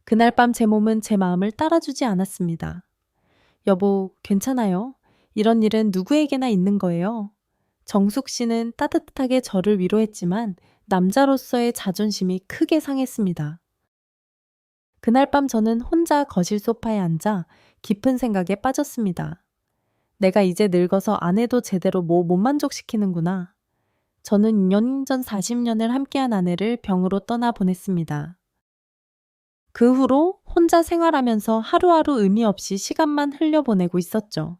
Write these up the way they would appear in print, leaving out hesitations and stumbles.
그날 밤 제 몸은 제 마음을 따라주지 않았습니다. 여보, 괜찮아요. 이런 일은 누구에게나 있는 거예요. 정숙 씨는 따뜻하게 저를 위로했지만 남자로서의 자존심이 크게 상했습니다. 그날 밤 저는 혼자 거실 소파에 앉아 깊은 생각에 빠졌습니다. 내가 이제 늙어서 아내도 제대로 못 만족시키는구나. 저는 2년 전 40년을 함께한 아내를 병으로 떠나 보냈습니다. 그 후로 혼자 생활하면서 하루하루 의미 없이 시간만 흘려보내고 있었죠.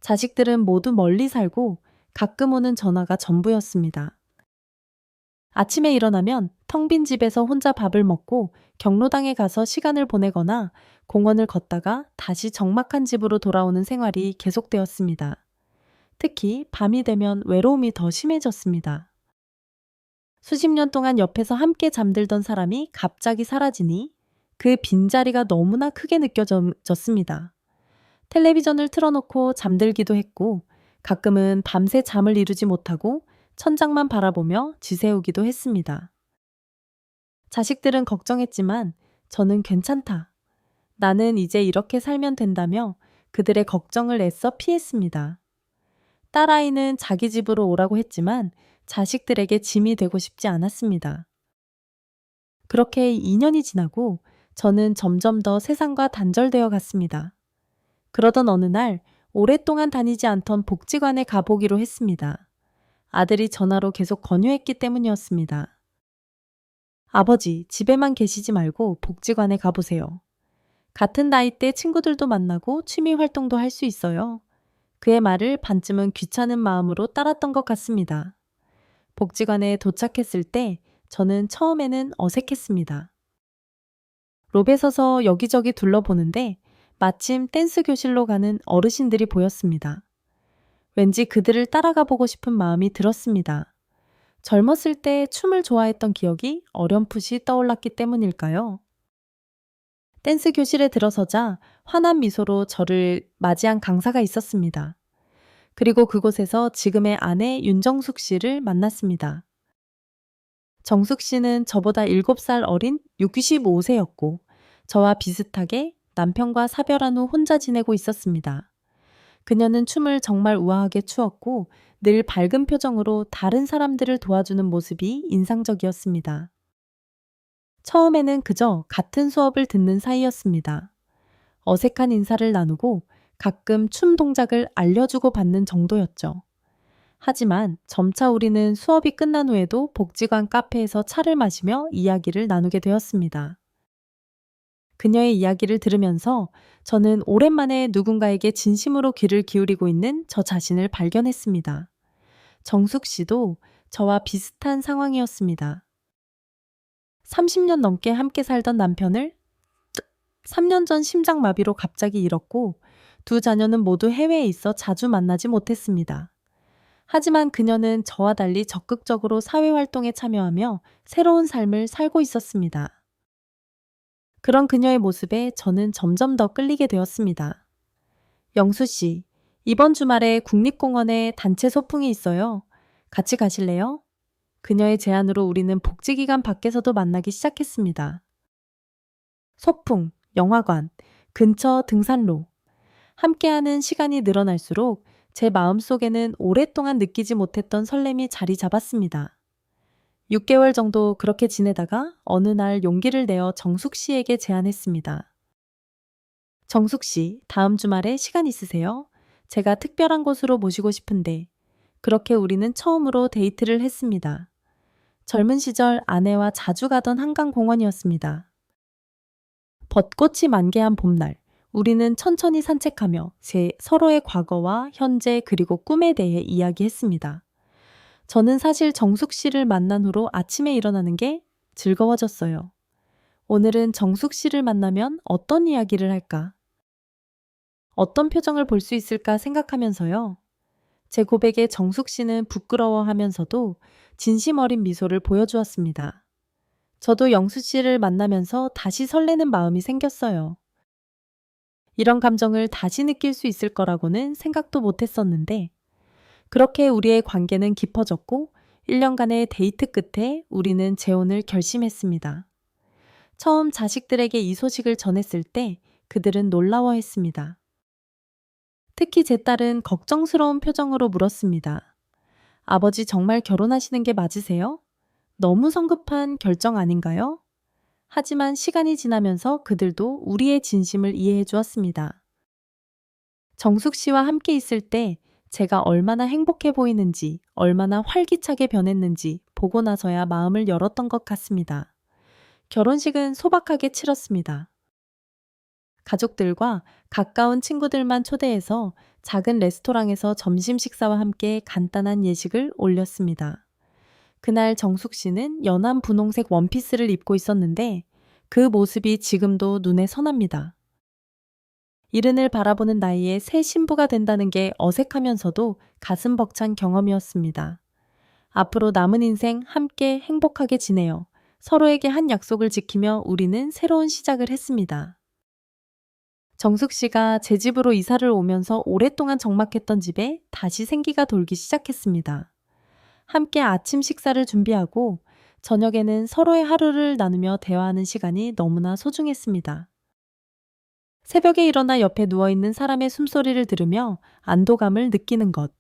자식들은 모두 멀리 살고 가끔 오는 전화가 전부였습니다. 아침에 일어나면 텅 빈 집에서 혼자 밥을 먹고 경로당에 가서 시간을 보내거나 공원을 걷다가 다시 적막한 집으로 돌아오는 생활이 계속되었습니다. 특히 밤이 되면 외로움이 더 심해졌습니다. 수십 년 동안 옆에서 함께 잠들던 사람이 갑자기 사라지니 그 빈자리가 너무나 크게 느껴졌습니다. 텔레비전을 틀어놓고 잠들기도 했고 가끔은 밤새 잠을 이루지 못하고 천장만 바라보며 지새우기도 했습니다. 자식들은 걱정했지만 저는 괜찮다. 나는 이제 이렇게 살면 된다며 그들의 걱정을 애써 피했습니다. 딸아이는 자기 집으로 오라고 했지만 자식들에게 짐이 되고 싶지 않았습니다. 그렇게 2년이 지나고 저는 점점 더 세상과 단절되어 갔습니다. 그러던 어느 날 오랫동안 다니지 않던 복지관에 가보기로 했습니다. 아들이 전화로 계속 권유했기 때문이었습니다. 아버지, 집에만 계시지 말고 복지관에 가보세요. 같은 나이대 친구들도 만나고 취미 활동도 할 수 있어요. 그의 말을 반쯤은 귀찮은 마음으로 따랐던 것 같습니다. 복지관에 도착했을 때 저는 처음에는 어색했습니다. 롭에 서서 여기저기 둘러보는데 마침 댄스 교실로 가는 어르신들이 보였습니다. 왠지 그들을 따라가 보고 싶은 마음이 들었습니다. 젊었을 때 춤을 좋아했던 기억이 어렴풋이 떠올랐기 때문일까요? 댄스 교실에 들어서자 환한 미소로 저를 맞이한 강사가 있었습니다. 그리고 그곳에서 지금의 아내 윤정숙 씨를 만났습니다. 정숙 씨는 저보다 7살 어린 65세였고 저와 비슷하게 남편과 사별한 후 혼자 지내고 있었습니다. 그녀는 춤을 정말 우아하게 추었고 늘 밝은 표정으로 다른 사람들을 도와주는 모습이 인상적이었습니다. 처음에는 그저 같은 수업을 듣는 사이였습니다. 어색한 인사를 나누고 가끔 춤 동작을 알려주고 받는 정도였죠. 하지만 점차 우리는 수업이 끝난 후에도 복지관 카페에서 차를 마시며 이야기를 나누게 되었습니다. 그녀의 이야기를 들으면서 저는 오랜만에 누군가에게 진심으로 귀를 기울이고 있는 저 자신을 발견했습니다. 정숙 씨도 저와 비슷한 상황이었습니다. 30년 넘게 함께 살던 남편을 3년 전 심장마비로 갑자기 잃었고 두 자녀는 모두 해외에 있어 자주 만나지 못했습니다. 하지만 그녀는 저와 달리 적극적으로 사회활동에 참여하며 새로운 삶을 살고 있었습니다. 그런 그녀의 모습에 저는 점점 더 끌리게 되었습니다. 영수 씨, 이번 주말에 국립공원에 단체 소풍이 있어요. 같이 가실래요? 그녀의 제안으로 우리는 복지기관 밖에서도 만나기 시작했습니다. 소풍, 영화관, 근처 등산로. 함께하는 시간이 늘어날수록 제 마음속에는 오랫동안 느끼지 못했던 설렘이 자리 잡았습니다. 6개월 정도 그렇게 지내다가 어느 날 용기를 내어 정숙 씨에게 제안했습니다. 정숙 씨, 다음 주말에 시간 있으세요? 제가 특별한 곳으로 모시고 싶은데. 그렇게 우리는 처음으로 데이트를 했습니다. 젊은 시절 아내와 자주 가던 한강공원이었습니다. 벚꽃이 만개한 봄날, 우리는 천천히 산책하며 서로의 과거와 현재 그리고 꿈에 대해 이야기했습니다. 저는 사실 정숙 씨를 만난 후로 아침에 일어나는 게 즐거워졌어요. 오늘은 정숙 씨를 만나면 어떤 이야기를 할까? 어떤 표정을 볼 수 있을까 생각하면서요. 제 고백에 정숙 씨는 부끄러워하면서도 진심 어린 미소를 보여주었습니다. 저도 영수 씨를 만나면서 다시 설레는 마음이 생겼어요. 이런 감정을 다시 느낄 수 있을 거라고는 생각도 못 했었는데, 그렇게 우리의 관계는 깊어졌고 1년간의 데이트 끝에 우리는 재혼을 결심했습니다. 처음 자식들에게 이 소식을 전했을 때 그들은 놀라워했습니다. 특히 제 딸은 걱정스러운 표정으로 물었습니다. 아버지 정말 결혼하시는 게 맞으세요? 너무 성급한 결정 아닌가요? 하지만 시간이 지나면서 그들도 우리의 진심을 이해해 주었습니다. 정숙 씨와 함께 있을 때 제가 얼마나 행복해 보이는지, 얼마나 활기차게 변했는지 보고 나서야 마음을 열었던 것 같습니다. 결혼식은 소박하게 치렀습니다. 가족들과 가까운 친구들만 초대해서 작은 레스토랑에서 점심 식사와 함께 간단한 예식을 올렸습니다. 그날 정숙 씨는 연한 분홍색 원피스를 입고 있었는데 그 모습이 지금도 눈에 선합니다. 이른을 바라보는 나이에 새 신부가 된다는 게 어색하면서도 가슴 벅찬 경험이었습니다. 앞으로 남은 인생 함께 행복하게 지내요. 서로에게 한 약속을 지키며 우리는 새로운 시작을 했습니다. 정숙 씨가 제 집으로 이사를 오면서 오랫동안 적막했던 집에 다시 생기가 돌기 시작했습니다. 함께 아침 식사를 준비하고 저녁에는 서로의 하루를 나누며 대화하는 시간이 너무나 소중했습니다. 새벽에 일어나 옆에 누워있는 사람의 숨소리를 들으며 안도감을 느끼는 것.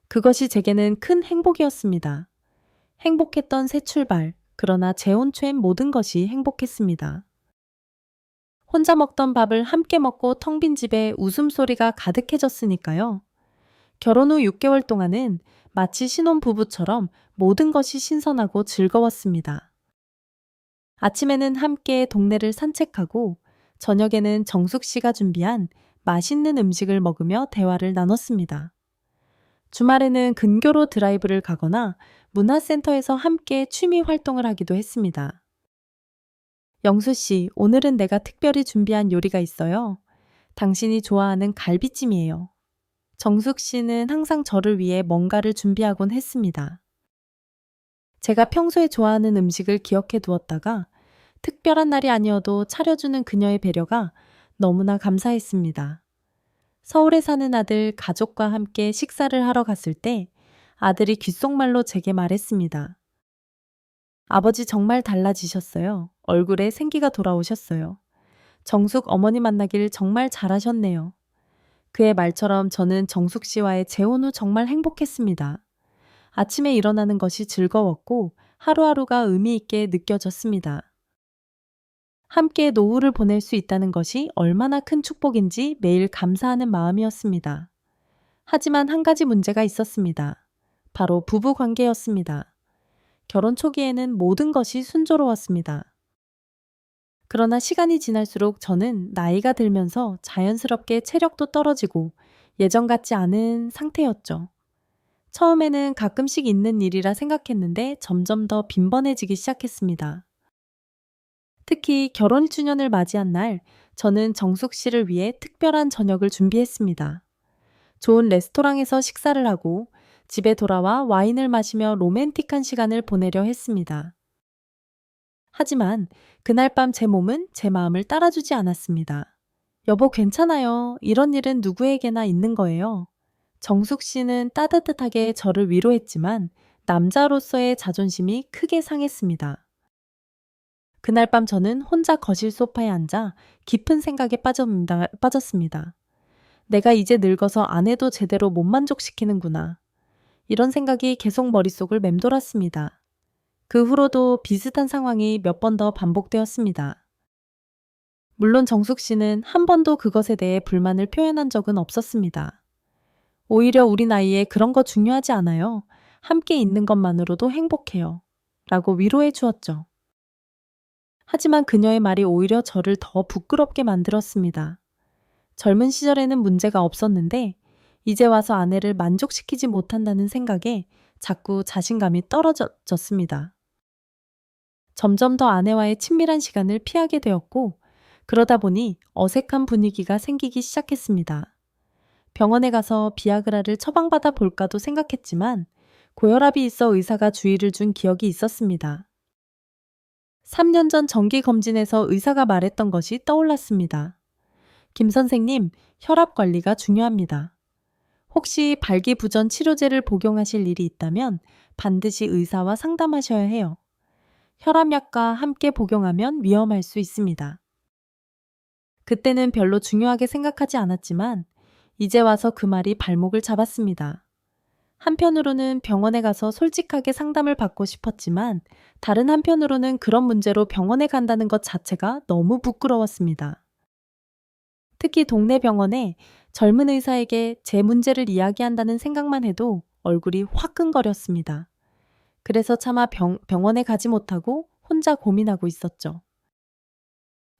그것이 제게는 큰 행복이었습니다. 행복했던 새 출발, 그러나 재혼초엔 모든 것이 행복했습니다. 혼자 먹던 밥을 함께 먹고 텅 빈 집에 웃음소리가 가득해졌으니까요. 결혼 후 6개월 동안은 마치 신혼부부처럼 모든 것이 신선하고 즐거웠습니다. 아침에는 함께 동네를 산책하고 저녁에는 정숙 씨가 준비한 맛있는 음식을 먹으며 대화를 나눴습니다. 주말에는 근교로 드라이브를 가거나 문화센터에서 함께 취미 활동을 하기도 했습니다. 영수 씨, 오늘은 내가 특별히 준비한 요리가 있어요. 당신이 좋아하는 갈비찜이에요. 정숙 씨는 항상 저를 위해 뭔가를 준비하곤 했습니다. 제가 평소에 좋아하는 음식을 기억해 두었다가 특별한 날이 아니어도 차려주는 그녀의 배려가 너무나 감사했습니다. 서울에 사는 아들 가족과 함께 식사를 하러 갔을 때 아들이 귓속말로 제게 말했습니다. 아버지 정말 달라지셨어요. 얼굴에 생기가 돌아오셨어요. 정숙 어머니 만나길 정말 잘하셨네요. 그의 말처럼 저는 정숙 씨와의 재혼 후 정말 행복했습니다. 아침에 일어나는 것이 즐거웠고 하루하루가 의미 있게 느껴졌습니다. 함께 노후를 보낼 수 있다는 것이 얼마나 큰 축복인지 매일 감사하는 마음이었습니다. 하지만 한 가지 문제가 있었습니다. 바로 부부 관계였습니다. 결혼 초기에는 모든 것이 순조로웠습니다. 그러나 시간이 지날수록 저는 나이가 들면서 자연스럽게 체력도 떨어지고 예전 같지 않은 상태였죠. 처음에는 가끔씩 있는 일이라 생각했는데 점점 더 빈번해지기 시작했습니다. 특히 결혼 1주년을 맞이한 날, 저는 정숙 씨를 위해 특별한 저녁을 준비했습니다. 좋은 레스토랑에서 식사를 하고 집에 돌아와 와인을 마시며 로맨틱한 시간을 보내려 했습니다. 하지만 그날 밤 제 몸은 제 마음을 따라주지 않았습니다. 여보, 괜찮아요. 이런 일은 누구에게나 있는 거예요. 정숙 씨는 따뜻하게 저를 위로했지만 남자로서의 자존심이 크게 상했습니다. 그날 밤 저는 혼자 거실 소파에 앉아 깊은 생각에 빠졌습니다. 내가 이제 늙어서 아내도 제대로 못 만족시키는구나. 이런 생각이 계속 머릿속을 맴돌았습니다. 그 후로도 비슷한 상황이 몇 번 더 반복되었습니다. 물론 정숙 씨는 한 번도 그것에 대해 불만을 표현한 적은 없었습니다. 오히려 우리 나이에 그런 거 중요하지 않아요. 함께 있는 것만으로도 행복해요. 라고 위로해 주었죠. 하지만 그녀의 말이 오히려 저를 더 부끄럽게 만들었습니다. 젊은 시절에는 문제가 없었는데 이제 와서 아내를 만족시키지 못한다는 생각에 자꾸 자신감이 떨어졌습니다. 점점 더 아내와의 친밀한 시간을 피하게 되었고 그러다 보니 어색한 분위기가 생기기 시작했습니다. 병원에 가서 비아그라를 처방받아 볼까도 생각했지만 고혈압이 있어 의사가 주의를 준 기억이 있었습니다. 3년 전 정기검진에서 의사가 말했던 것이 떠올랐습니다. 김 선생님, 혈압 관리가 중요합니다. 혹시 발기부전 치료제를 복용하실 일이 있다면 반드시 의사와 상담하셔야 해요. 혈압약과 함께 복용하면 위험할 수 있습니다. 그때는 별로 중요하게 생각하지 않았지만 이제 와서 그 말이 발목을 잡았습니다. 한편으로는 병원에 가서 솔직하게 상담을 받고 싶었지만 다른 한편으로는 그런 문제로 병원에 간다는 것 자체가 너무 부끄러웠습니다. 특히 동네 병원에 젊은 의사에게 제 문제를 이야기한다는 생각만 해도 얼굴이 화끈거렸습니다. 그래서 차마 병원에 가지 못하고 혼자 고민하고 있었죠.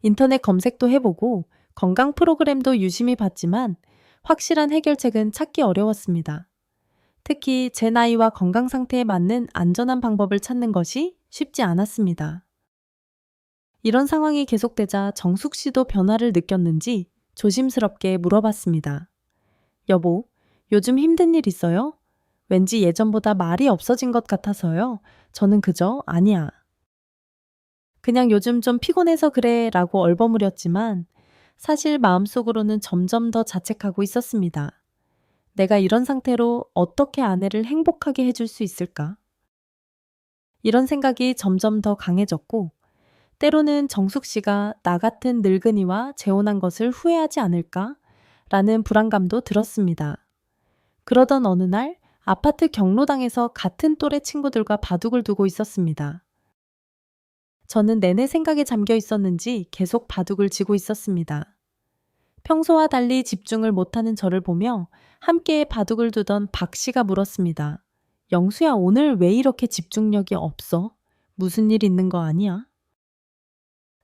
인터넷 검색도 해보고 건강 프로그램도 유심히 봤지만 확실한 해결책은 찾기 어려웠습니다. 특히 제 나이와 건강 상태에 맞는 안전한 방법을 찾는 것이 쉽지 않았습니다. 이런 상황이 계속되자 정숙 씨도 변화를 느꼈는지 조심스럽게 물어봤습니다. 여보, 요즘 힘든 일 있어요? 왠지 예전보다 말이 없어진 것 같아서요. 저는 그저 아니야. 그냥 요즘 좀 피곤해서 그래 라고 얼버무렸지만 사실 마음속으로는 점점 더 자책하고 있었습니다. 내가 이런 상태로 어떻게 아내를 행복하게 해줄 수 있을까? 이런 생각이 점점 더 강해졌고 때로는 정숙 씨가 나 같은 늙은이와 재혼한 것을 후회하지 않을까? 라는 불안감도 들었습니다. 그러던 어느 날 아파트 경로당에서 같은 또래 친구들과 바둑을 두고 있었습니다. 저는 내내 생각에 잠겨 있었는지 계속 바둑을 지고 있었습니다. 평소와 달리 집중을 못하는 저를 보며 함께 바둑을 두던 박 씨가 물었습니다. 영수야, 오늘 왜 이렇게 집중력이 없어? 무슨 일 있는 거 아니야?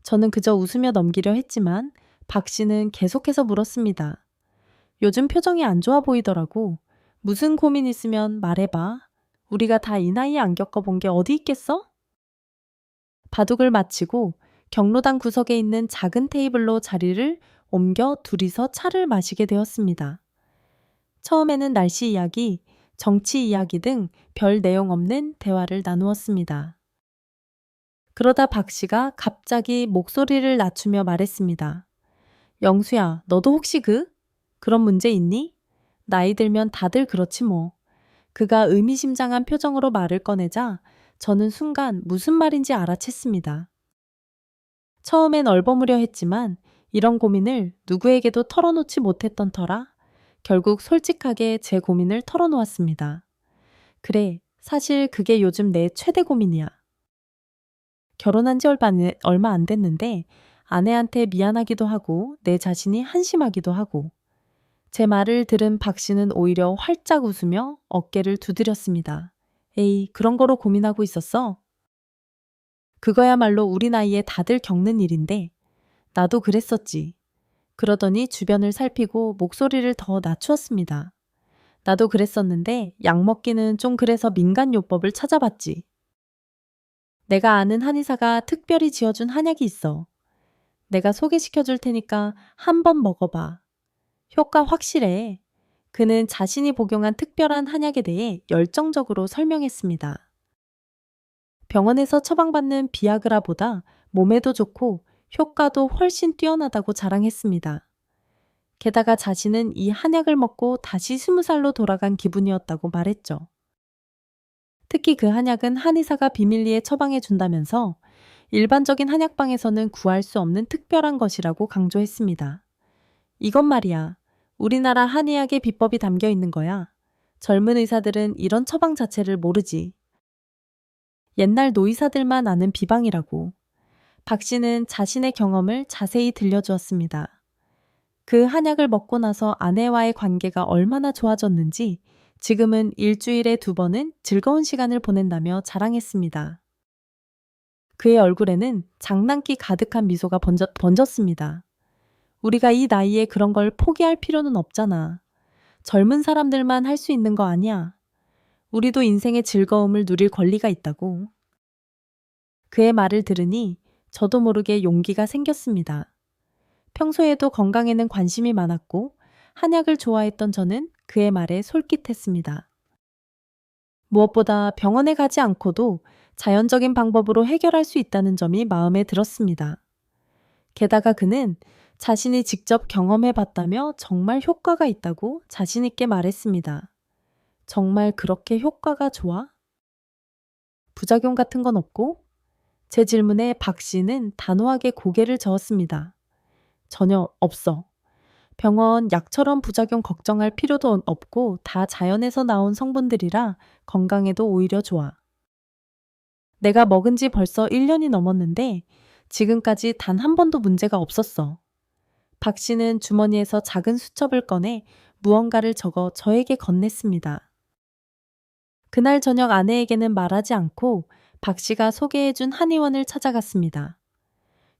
저는 그저 웃으며 넘기려 했지만 박 씨는 계속해서 물었습니다. 요즘 표정이 안 좋아 보이더라고. 무슨 고민 있으면 말해봐. 우리가 다 이 나이에 안 겪어본 게 어디 있겠어? 바둑을 마치고 경로당 구석에 있는 작은 테이블로 자리를 옮겨 둘이서 차를 마시게 되었습니다. 처음에는 날씨 이야기, 정치 이야기 등 별 내용 없는 대화를 나누었습니다. 그러다 박 씨가 갑자기 목소리를 낮추며 말했습니다. 영수야, 너도 혹시 그런 문제 있니? 나이 들면 다들 그렇지 뭐. 그가 의미심장한 표정으로 말을 꺼내자 저는 순간 무슨 말인지 알아챘습니다. 처음엔 얼버무려 했지만 이런 고민을 누구에게도 털어놓지 못했던 터라 결국 솔직하게 제 고민을 털어놓았습니다. 그래, 사실 그게 요즘 내 최대 고민이야. 결혼한 지 얼마 안 됐는데 아내한테 미안하기도 하고 내 자신이 한심하기도 하고 제 말을 들은 박 씨는 오히려 활짝 웃으며 어깨를 두드렸습니다. 에이, 그런 거로 고민하고 있었어? 그거야말로 우리 나이에 다들 겪는 일인데 나도 그랬었지. 그러더니 주변을 살피고 목소리를 더 낮추었습니다. 나도 그랬었는데 약 먹기는 좀 그래서 민간요법을 찾아봤지. 내가 아는 한의사가 특별히 지어준 한약이 있어. 내가 소개시켜 줄 테니까 한번 먹어봐. 효과 확실해. 그는 자신이 복용한 특별한 한약에 대해 열정적으로 설명했습니다. 병원에서 처방받는 비아그라보다 몸에도 좋고 효과도 훨씬 뛰어나다고 자랑했습니다. 게다가 자신은 이 한약을 먹고 다시 20살로 돌아간 기분이었다고 말했죠. 특히 그 한약은 한의사가 비밀리에 처방해 준다면서 일반적인 한약방에서는 구할 수 없는 특별한 것이라고 강조했습니다. 이것 말이야. 우리나라 한의학의 비법이 담겨 있는 거야. 젊은 의사들은 이런 처방 자체를 모르지. 옛날 노의사들만 아는 비방이라고. 박 씨는 자신의 경험을 자세히 들려주었습니다. 그 한약을 먹고 나서 아내와의 관계가 얼마나 좋아졌는지 지금은 일주일에 2번은 즐거운 시간을 보낸다며 자랑했습니다. 그의 얼굴에는 장난기 가득한 미소가 번졌습니다. 우리가 이 나이에 그런 걸 포기할 필요는 없잖아. 젊은 사람들만 할 수 있는 거 아니야. 우리도 인생의 즐거움을 누릴 권리가 있다고. 그의 말을 들으니 저도 모르게 용기가 생겼습니다. 평소에도 건강에는 관심이 많았고 한약을 좋아했던 저는 그의 말에 솔깃했습니다. 무엇보다 병원에 가지 않고도 자연적인 방법으로 해결할 수 있다는 점이 마음에 들었습니다. 게다가 그는 자신이 직접 경험해 봤다며 정말 효과가 있다고 자신 있게 말했습니다. 정말 그렇게 효과가 좋아? 부작용 같은 건 없고? 제 질문에 박 씨는 단호하게 고개를 저었습니다. 전혀 없어. 병원 약처럼 부작용 걱정할 필요도 없고 다 자연에서 나온 성분들이라 건강에도 오히려 좋아. 내가 먹은 지 벌써 1년이 넘었는데 지금까지 단 한 번도 문제가 없었어. 박 씨는 주머니에서 작은 수첩을 꺼내 무언가를 적어 저에게 건넸습니다. 그날 저녁 아내에게는 말하지 않고 박 씨가 소개해준 한의원을 찾아갔습니다.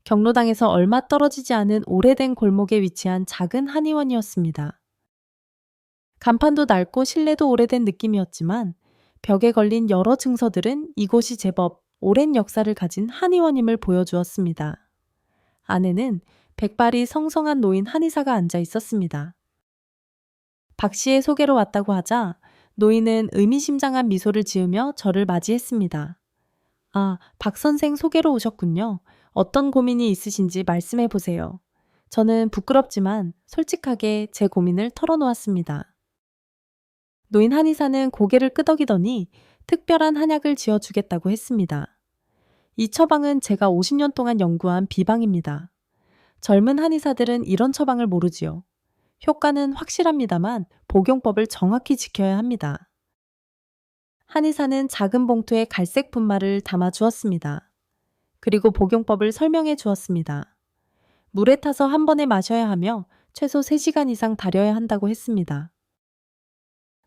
경로당에서 얼마 떨어지지 않은 오래된 골목에 위치한 작은 한의원이었습니다. 간판도 낡고 실내도 오래된 느낌이었지만 벽에 걸린 여러 증서들은 이곳이 제법 오랜 역사를 가진 한의원임을 보여주었습니다. 안에는 백발이 성성한 노인 한의사가 앉아 있었습니다. 박 씨의 소개로 왔다고 하자 노인은 의미심장한 미소를 지으며 저를 맞이했습니다. 아, 박 선생 소개로 오셨군요. 어떤 고민이 있으신지 말씀해 보세요. 저는 부끄럽지만 솔직하게 제 고민을 털어놓았습니다. 노인 한의사는 고개를 끄덕이더니 특별한 한약을 지어주겠다고 했습니다. 이 처방은 제가 50년 동안 연구한 비방입니다. 젊은 한의사들은 이런 처방을 모르지요. 효과는 확실합니다만 복용법을 정확히 지켜야 합니다. 한의사는 작은 봉투에 갈색 분말을 담아 주었습니다. 그리고 복용법을 설명해 주었습니다. 물에 타서 한 번에 마셔야 하며 최소 3시간 이상 달여야 한다고 했습니다.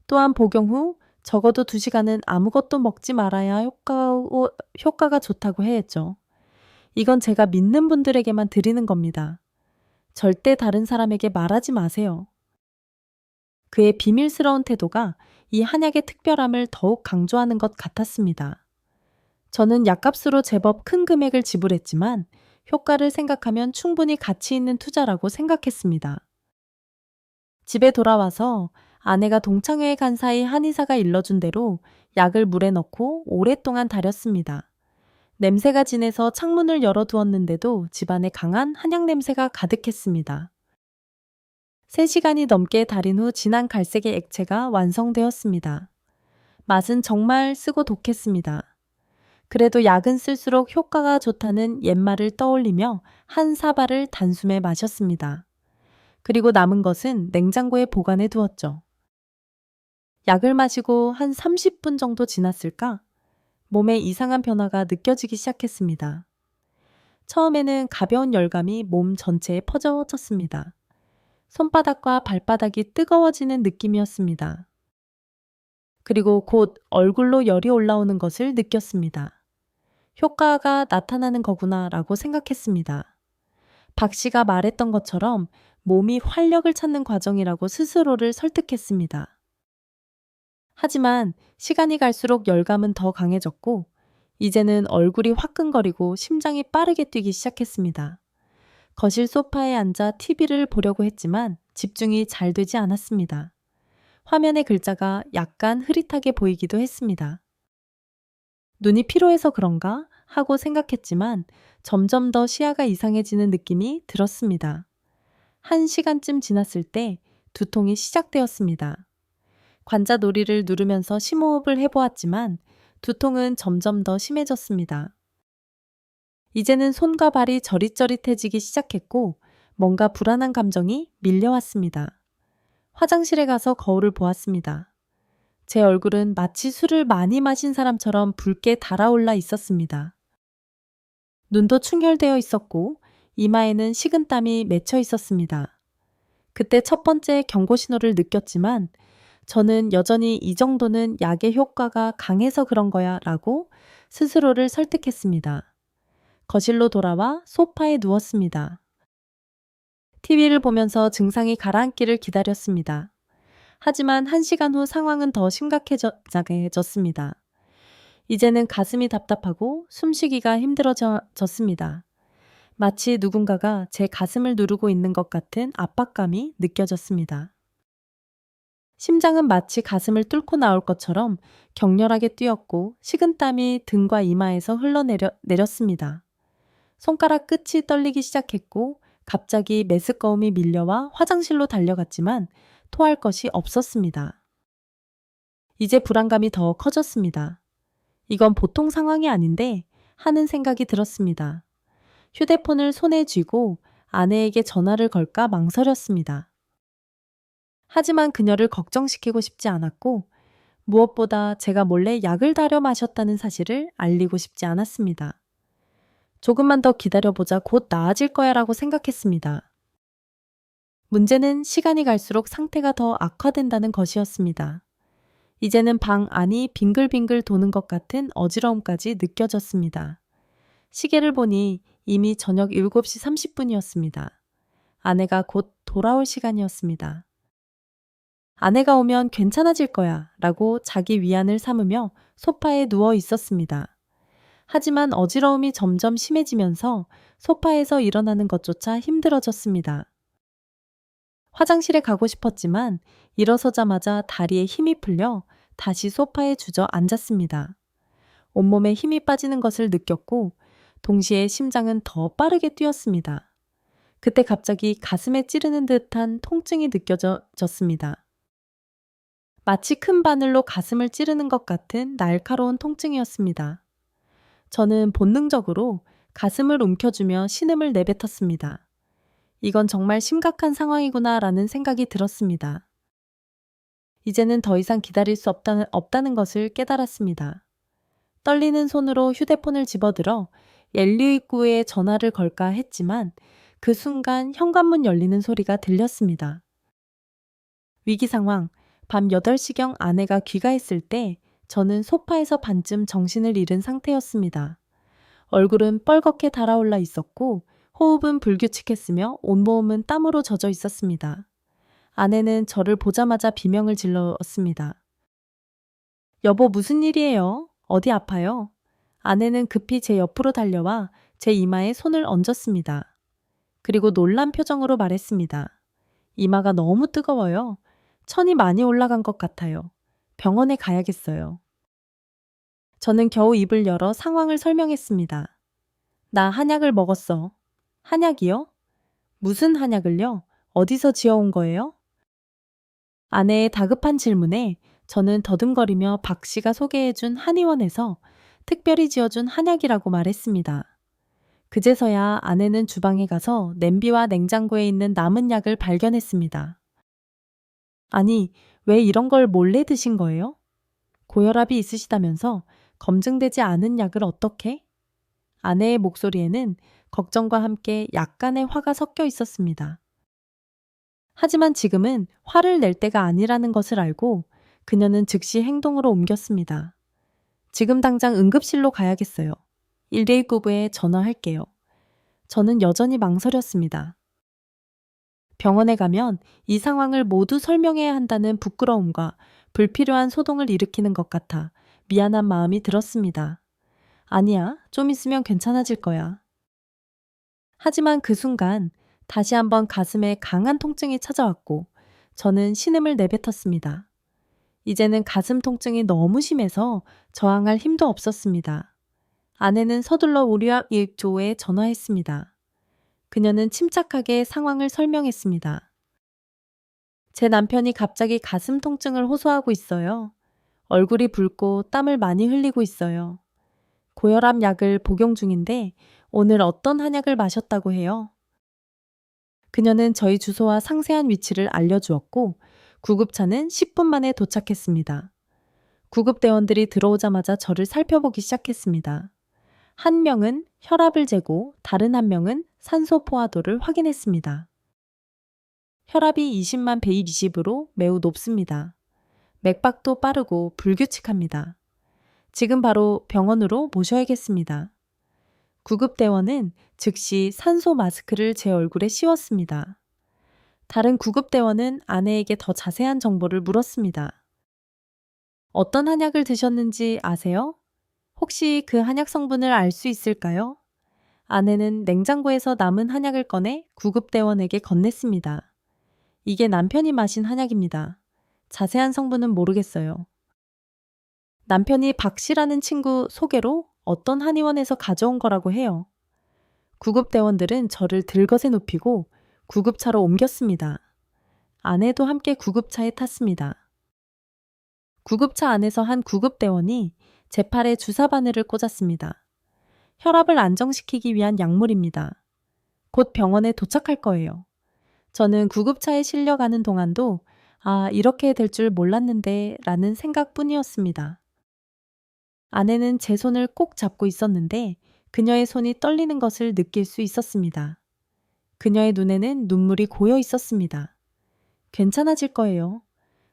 또한 복용 후 적어도 2시간은 아무것도 먹지 말아야 효과가 좋다고 해야죠. 이건 제가 믿는 분들에게만 드리는 겁니다. 절대 다른 사람에게 말하지 마세요. 그의 비밀스러운 태도가 이 한약의 특별함을 더욱 강조하는 것 같았습니다. 저는 약값으로 제법 큰 금액을 지불했지만 효과를 생각하면 충분히 가치 있는 투자라고 생각했습니다. 집에 돌아와서 아내가 동창회에 간 사이 한의사가 일러준 대로 약을 물에 넣고 오랫동안 달였습니다. 냄새가 진해서 창문을 열어두었는데도 집안에 강한 한약 냄새가 가득했습니다. 3시간이 넘게 달인 후 진한 갈색의 액체가 완성되었습니다. 맛은 정말 쓰고 독했습니다. 그래도 약은 쓸수록 효과가 좋다는 옛말을 떠올리며 한 사발을 단숨에 마셨습니다. 그리고 남은 것은 냉장고에 보관해 두었죠. 약을 마시고 한 30분 정도 지났을까? 몸에 이상한 변화가 느껴지기 시작했습니다. 처음에는 가벼운 열감이 몸 전체에 퍼져졌습니다. 손바닥과 발바닥이 뜨거워지는 느낌이었습니다. 그리고 곧 얼굴로 열이 올라오는 것을 느꼈습니다. 효과가 나타나는 거구나라고 생각했습니다. 박 씨가 말했던 것처럼 몸이 활력을 찾는 과정이라고 스스로를 설득했습니다. 하지만 시간이 갈수록 열감은 더 강해졌고 이제는 얼굴이 화끈거리고 심장이 빠르게 뛰기 시작했습니다. 거실 소파에 앉아 TV를 보려고 했지만 집중이 잘 되지 않았습니다. 화면의 글자가 약간 흐릿하게 보이기도 했습니다. 눈이 피로해서 그런가 하고 생각했지만 점점 더 시야가 이상해지는 느낌이 들었습니다. 1시간쯤 지났을 때 두통이 시작되었습니다. 관자놀이를 누르면서 심호흡을 해보았지만 두통은 점점 더 심해졌습니다. 이제는 손과 발이 저릿저릿해지기 시작했고 뭔가 불안한 감정이 밀려왔습니다. 화장실에 가서 거울을 보았습니다. 제 얼굴은 마치 술을 많이 마신 사람처럼 붉게 달아올라 있었습니다. 눈도 충혈되어 있었고 이마에는 식은땀이 맺혀 있었습니다. 그때 첫 번째 경고 신호를 느꼈지만 저는 여전히 이 정도는 약의 효과가 강해서 그런 거야 라고 스스로를 설득했습니다. 거실로 돌아와 소파에 누웠습니다. TV를 보면서 증상이 가라앉기를 기다렸습니다. 하지만 1시간 후 상황은 더 심각해졌습니다. 이제는 가슴이 답답하고 숨쉬기가 힘들어졌습니다. 마치 누군가가 제 가슴을 누르고 있는 것 같은 압박감이 느껴졌습니다. 심장은 마치 가슴을 뚫고 나올 것처럼 격렬하게 뛰었고 식은땀이 등과 이마에서 흘러내렸습니다. 손가락 끝이 떨리기 시작했고 갑자기 메스꺼움이 밀려와 화장실로 달려갔지만 토할 것이 없었습니다. 이제 불안감이 더 커졌습니다. 이건 보통 상황이 아닌데 하는 생각이 들었습니다. 휴대폰을 손에 쥐고 아내에게 전화를 걸까 망설였습니다. 하지만 그녀를 걱정시키고 싶지 않았고 무엇보다 제가 몰래 약을 다려 마셨다는 사실을 알리고 싶지 않았습니다. 조금만 더 기다려보자 곧 나아질 거야 라고 생각했습니다. 문제는 시간이 갈수록 상태가 더 악화된다는 것이었습니다. 이제는 방 안이 빙글빙글 도는 것 같은 어지러움까지 느껴졌습니다. 시계를 보니 이미 저녁 7시 30분이었습니다. 아내가 곧 돌아올 시간이었습니다. 아내가 오면 괜찮아질 거야 라고 자기 위안을 삼으며 소파에 누워 있었습니다. 하지만 어지러움이 점점 심해지면서 소파에서 일어나는 것조차 힘들어졌습니다. 화장실에 가고 싶었지만 일어서자마자 다리에 힘이 풀려 다시 소파에 주저앉았습니다. 온몸에 힘이 빠지는 것을 느꼈고 동시에 심장은 더 빠르게 뛰었습니다. 그때 갑자기 가슴에 찌르는 듯한 통증이 느껴졌습니다. 마치 큰 바늘로 가슴을 찌르는 것 같은 날카로운 통증이었습니다. 저는 본능적으로 가슴을 움켜쥐며 신음을 내뱉었습니다. 이건 정말 심각한 상황이구나라는 생각이 들었습니다. 이제는 더 이상 기다릴 수 없다는 것을 깨달았습니다. 떨리는 손으로 휴대폰을 집어들어 119에 전화를 걸까 했지만 그 순간 현관문 열리는 소리가 들렸습니다. 위기 상황, 밤 8시경 아내가 귀가했을 때 저는 소파에서 반쯤 정신을 잃은 상태였습니다. 얼굴은 뻘겋게 달아올라 있었고 호흡은 불규칙했으며 온몸은 땀으로 젖어 있었습니다. 아내는 저를 보자마자 비명을 질렀습니다. 여보, 무슨 일이에요? 어디 아파요? 아내는 급히 제 옆으로 달려와 제 이마에 손을 얹었습니다. 그리고 놀란 표정으로 말했습니다. 이마가 너무 뜨거워요. 천이 많이 올라간 것 같아요. 병원에 가야겠어요. 저는 겨우 입을 열어 상황을 설명했습니다. 나 한약을 먹었어. 한약이요? 무슨 한약을요? 어디서 지어온 거예요? 아내의 다급한 질문에 저는 더듬거리며 박 씨가 소개해준 한의원에서 특별히 지어준 한약이라고 말했습니다. 그제서야 아내는 주방에 가서 냄비와 냉장고에 있는 남은 약을 발견했습니다. 아니, 왜 이런 걸 몰래 드신 거예요? 고혈압이 있으시다면서 검증되지 않은 약을 어떻게? 아내의 목소리에는 걱정과 함께 약간의 화가 섞여 있었습니다. 하지만 지금은 화를 낼 때가 아니라는 것을 알고 그녀는 즉시 행동으로 옮겼습니다. 지금 당장 응급실로 가야겠어요. 119부에 전화할게요. 저는 여전히 망설였습니다. 병원에 가면 이 상황을 모두 설명해야 한다는 부끄러움과 불필요한 소동을 일으키는 것 같아 미안한 마음이 들었습니다. 아니야, 좀 있으면 괜찮아질 거야. 하지만 그 순간 다시 한번 가슴에 강한 통증이 찾아왔고 저는 신음을 내뱉었습니다. 이제는 가슴 통증이 너무 심해서 저항할 힘도 없었습니다. 아내는 서둘러 우리학일조에 전화했습니다. 그녀는 침착하게 상황을 설명했습니다. 제 남편이 갑자기 가슴 통증을 호소하고 있어요. 얼굴이 붉고 땀을 많이 흘리고 있어요. 고혈압 약을 복용 중인데 오늘 어떤 한약을 마셨다고 해요. 그녀는 저희 주소와 상세한 위치를 알려주었고 구급차는 10분 만에 도착했습니다. 구급대원들이 들어오자마자 저를 살펴보기 시작했습니다. 한 명은 혈압을 재고 다른 한 명은 산소 포화도를 확인했습니다. 혈압이 20만 120으로 매우 높습니다. 맥박도 빠르고 불규칙합니다. 지금 바로 병원으로 모셔야겠습니다. 구급대원은 즉시 산소 마스크를 제 얼굴에 씌웠습니다. 다른 구급대원은 아내에게 더 자세한 정보를 물었습니다. 어떤 한약을 드셨는지 아세요? 혹시 그 한약 성분을 알 수 있을까요? 아내는 냉장고에서 남은 한약을 꺼내 구급대원에게 건넸습니다. 이게 남편이 마신 한약입니다. 자세한 성분은 모르겠어요. 남편이 박 씨라는 친구 소개로 어떤 한의원에서 가져온 거라고 해요. 구급대원들은 저를 들것에 눕히고 구급차로 옮겼습니다. 아내도 함께 구급차에 탔습니다. 구급차 안에서 한 구급대원이 제 팔에 주사 바늘을 꽂았습니다. 혈압을 안정시키기 위한 약물입니다. 곧 병원에 도착할 거예요. 저는 구급차에 실려가는 동안도 아, 이렇게 될 줄 몰랐는데 라는 생각뿐이었습니다. 아내는 제 손을 꼭 잡고 있었는데 그녀의 손이 떨리는 것을 느낄 수 있었습니다. 그녀의 눈에는 눈물이 고여 있었습니다. 괜찮아질 거예요.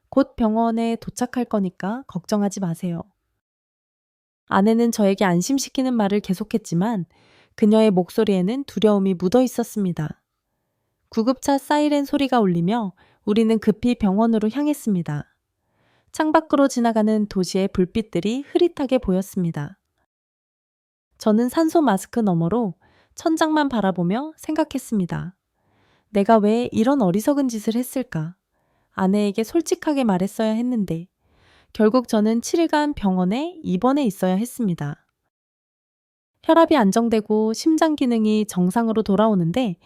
곧 병원에 도착할 거니까 걱정하지 마세요. 아내는 저에게 안심시키는 말을 계속했지만 그녀의 목소리에는 두려움이 묻어 있었습니다. 구급차 사이렌 소리가 울리며 우리는 급히 병원으로 향했습니다. 창밖으로 지나가는 도시의 불빛들이 흐릿하게 보였습니다. 저는 산소 마스크 너머로 천장만 바라보며 생각했습니다. 내가 왜 이런 어리석은 짓을 했을까? 아내에게 솔직하게 말했어야 했는데 결국 저는 7일간 병원에 입원해 있어야 했습니다. 혈압이 안정되고 심장 기능이 정상으로 돌아오는데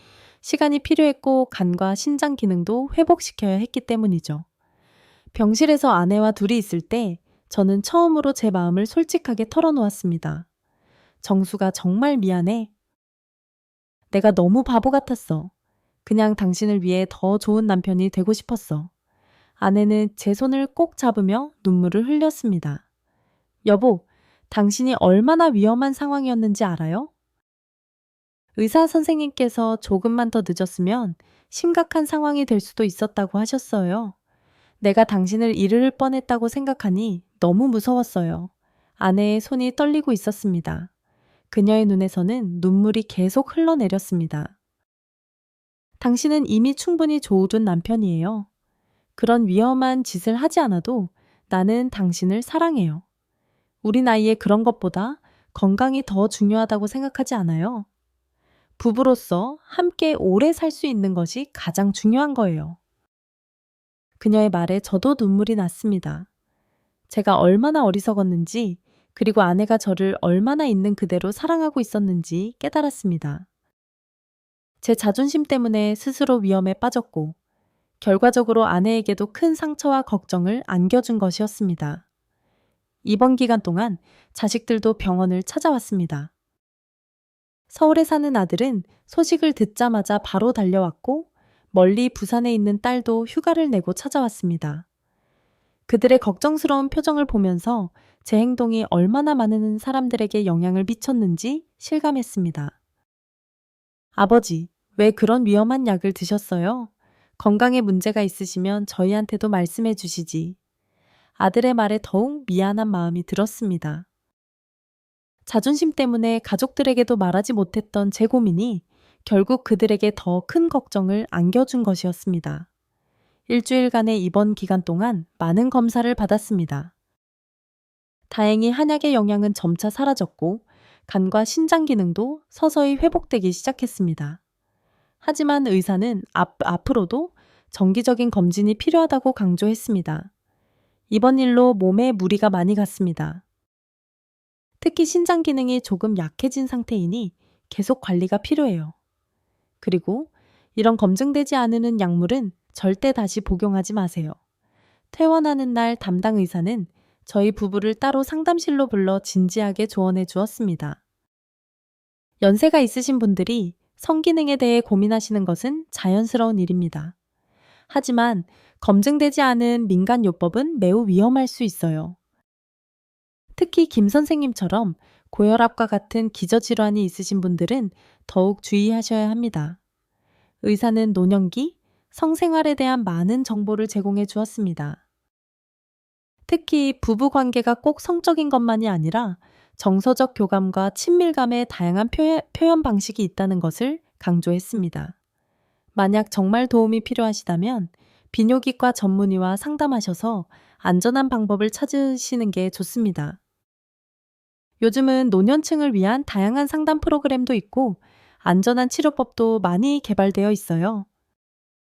시간이 필요했고 간과 신장 기능도 회복시켜야 했기 때문이죠. 병실에서 아내와 둘이 있을 때 저는 처음으로 제 마음을 솔직하게 털어놓았습니다. 정수가 정말 미안해. 내가 너무 바보 같았어. 그냥 당신을 위해 더 좋은 남편이 되고 싶었어. 아내는 제 손을 꼭 잡으며 눈물을 흘렸습니다. 여보, 당신이 얼마나 위험한 상황이었는지 알아요? 의사 선생님께서 조금만 더 늦었으면 심각한 상황이 될 수도 있었다고 하셨어요. 내가 당신을 잃을 뻔했다고 생각하니 너무 무서웠어요. 아내의 손이 떨리고 있었습니다. 그녀의 눈에서는 눈물이 계속 흘러내렸습니다. 당신은 이미 충분히 좋은 남편이에요. 그런 위험한 짓을 하지 않아도 나는 당신을 사랑해요. 우리 나이에 그런 것보다 건강이 더 중요하다고 생각하지 않아요? 부부로서 함께 오래 살 수 있는 것이 가장 중요한 거예요. 그녀의 말에 저도 눈물이 났습니다. 제가 얼마나 어리석었는지, 그리고 아내가 저를 얼마나 있는 그대로 사랑하고 있었는지 깨달았습니다. 제 자존심 때문에 스스로 위험에 빠졌고, 결과적으로 아내에게도 큰 상처와 걱정을 안겨준 것이었습니다. 이번 기간 동안 자식들도 병원을 찾아왔습니다. 서울에 사는 아들은 소식을 듣자마자 바로 달려왔고, 멀리 부산에 있는 딸도 휴가를 내고 찾아왔습니다. 그들의 걱정스러운 표정을 보면서 제 행동이 얼마나 많은 사람들에게 영향을 미쳤는지 실감했습니다. 아버지, 왜 그런 위험한 약을 드셨어요? 건강에 문제가 있으시면 저희한테도 말씀해 주시지. 아들의 말에 더욱 미안한 마음이 들었습니다. 자존심 때문에 가족들에게도 말하지 못했던 제 고민이 결국 그들에게 더 큰 걱정을 안겨준 것이었습니다. 일주일간의 입원 기간 동안 많은 검사를 받았습니다. 다행히 한약의 영향은 점차 사라졌고 간과 신장 기능도 서서히 회복되기 시작했습니다. 하지만 의사는 앞으로도 정기적인 검진이 필요하다고 강조했습니다. 이번 일로 몸에 무리가 많이 갔습니다. 특히 신장 기능이 조금 약해진 상태이니 계속 관리가 필요해요. 그리고 이런 검증되지 않은 약물은 절대 다시 복용하지 마세요. 퇴원하는 날 담당 의사는 저희 부부를 따로 상담실로 불러 진지하게 조언해 주었습니다. 연세가 있으신 분들이 성기능에 대해 고민하시는 것은 자연스러운 일입니다. 하지만 검증되지 않은 민간요법은 매우 위험할 수 있어요. 특히 김 선생님처럼 고혈압과 같은 기저질환이 있으신 분들은 더욱 주의하셔야 합니다. 의사는 노년기, 성생활에 대한 많은 정보를 제공해 주었습니다. 특히 부부 관계가 꼭 성적인 것만이 아니라 정서적 교감과 친밀감의 다양한 표현 방식이 있다는 것을 강조했습니다. 만약 정말 도움이 필요하시다면 비뇨기과 전문의와 상담하셔서 안전한 방법을 찾으시는 게 좋습니다. 요즘은 노년층을 위한 다양한 상담 프로그램도 있고 안전한 치료법도 많이 개발되어 있어요.